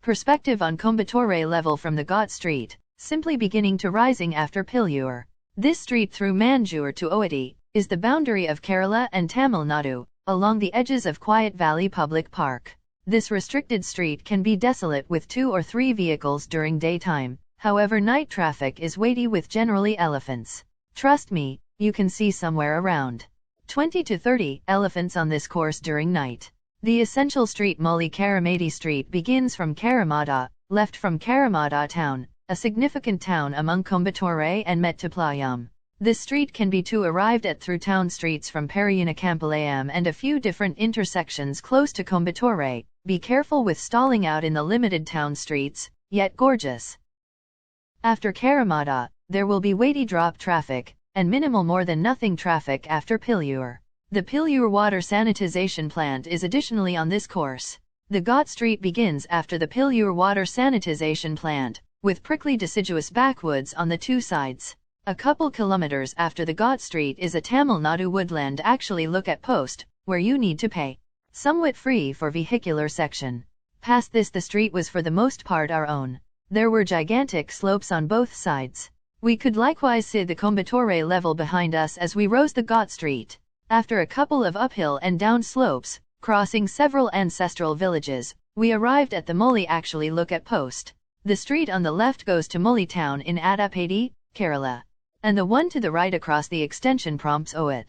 Perspective on Coimbatore level from the Ghat Street, simply beginning to rising after Pillur. This street through Manjur to Ooty is the boundary of Kerala and Tamilnadu, along the edges of Quiet Valley Public Park. This restricted street can be desolate with 2 or 3 vehicles during daytime, however night traffic is weighty with generally elephants. Trust me, you can see somewhere around 20 to 30 elephants on this course during night. The essential street Mulli Karamadai Street begins from Karamadai, left from Karamadai town, a significant town among Coimbatore and Mettupallayam. This street can be arrived at through town streets from Periyanakambalayam and a few different intersections close to Coimbatore. Be careful with stalling out in the limited town streets, yet gorgeous. After Karamadai, there will be weighty drop traffic, and minimal more than nothing traffic after Pillur. The Pillur water sanitization plant is additionally on this course. The Ghat Street begins after the Pillur water sanitization plant, with prickly deciduous backwoods on the 2 sides. A couple kilometers after the Ghat Street is a Tamilnadu woodland actually look at post, where you need to pay. Somewhat free for vehicular section. Past this the street was for the most part our own. There were gigantic slopes on both sides. We could likewise see the Coimbatore level behind us as we rose the Ghat Street. After a couple of uphill and down slopes, crossing several ancestral villages, we arrived at the Mulli actually look at post. The street on the left goes to Mulli town in Adapati, Kerala, and the one to the right across the extension prompts Ooty.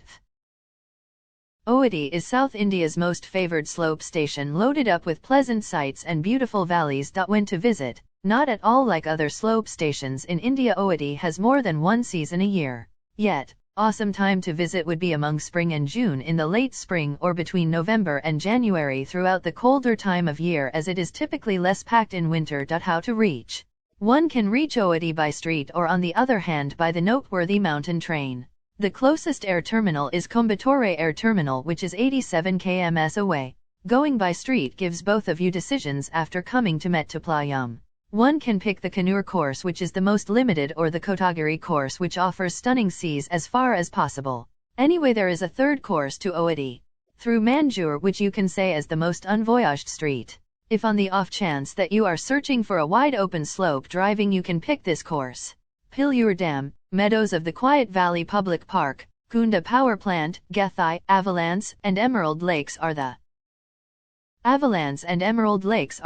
Ooty is South India's most favoured slope station loaded up with pleasant sights and beautiful valleys. When to visit, not at all like other slope stations in India. Ooty has more than one season a year. Yet, awesome time to visit would be among spring and June in the late spring or between November and January throughout the colder time of year as it is typically less packed in winter. How to reach? One can reach Ooty by street or on the other hand by the noteworthy mountain train. The closest air terminal is Coimbatore Air Terminal which is 87 km away. Going by street gives both of you decisions after coming to Mettupallayam. One can pick the Kannur course which is the most limited or the Kotagiri course which offers stunning seas as far as possible. Anyway there is a third course to Ooty, through Manjur which you can say is the most unvoyaged street. If on the off chance that you are searching for a wide open slope driving you can pick this course. Pillur Dam, meadows of the Quiet Valley Public Park, Kunda Power Plant, Gethai, Avalanche and Emerald Lakes are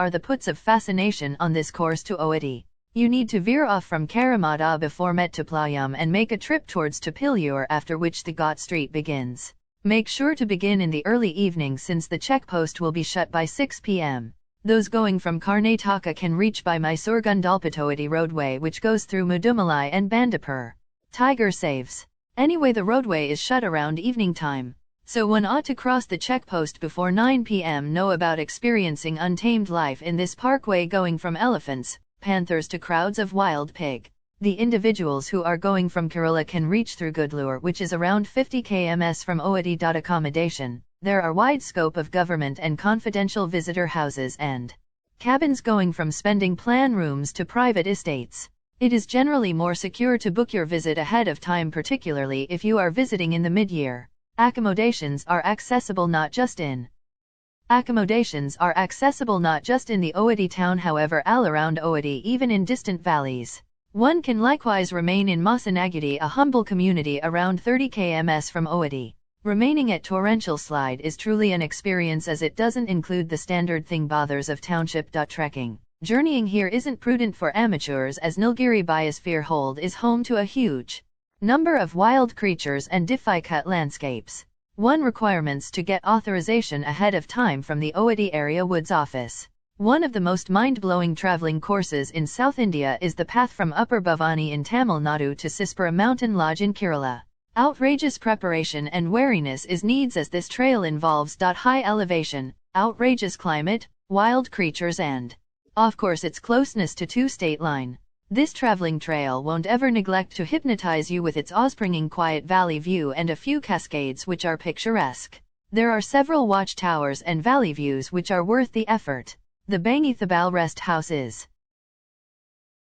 the puts of fascination on this course to Ooty. You need to veer off from Karamadai before Mettupallayam and make a trip towards to Pillur after which the Ghat Street begins. Make sure to begin in the early evening since the checkpost will be shut by 6 p.m. Those going from Karnataka can reach by Mysore-Gundalpattu roadway which goes through Mudumalai and Bandipur. Tiger saves. Anyway the roadway is shut around evening time, so one ought to cross the checkpost before 9 p.m. Know about experiencing untamed life in this parkway going from elephants, panthers to crowds of wild pig. The individuals who are going from Kerela can reach through Gudalur which is around 50 km from Ooty. Accommodation. There are wide scope of government and confidential visitor houses and cabins going from spending plan rooms to private estates. It is generally more secure to book your visit ahead of time particularly if you are visiting in the mid-year. Accommodations are accessible not just in the Ooty town however all around Ooty even in distant valleys. One can likewise remain in Masinagudi a humble community around 30 km from Ooty. Remaining at Torrential slide is truly an experience as it doesn't include the standard thing bothers of Township.TREKKING. Journeying here isn't prudent for amateurs as Nilgiri Biosphere Hold is home to a huge number of wild creatures and Difficut landscapes. One requirements to get authorization ahead of time from the Ooty Area Woods Office. One of the most mind-blowing traveling courses in South India is the path from Upper Bhavani in Tamil Nadu to Sispara Mountain Lodge in Kerala. Outrageous preparation and wariness is needs as this trail involves high elevation, outrageous climate, wild creatures and, of course its closeness to two-state line. This traveling trail won't ever neglect to hypnotize you with its awe-springing quiet valley view and a few cascades which are picturesque. There are several watchtowers and valley views which are worth the effort. The Bangi Thabal Rest House is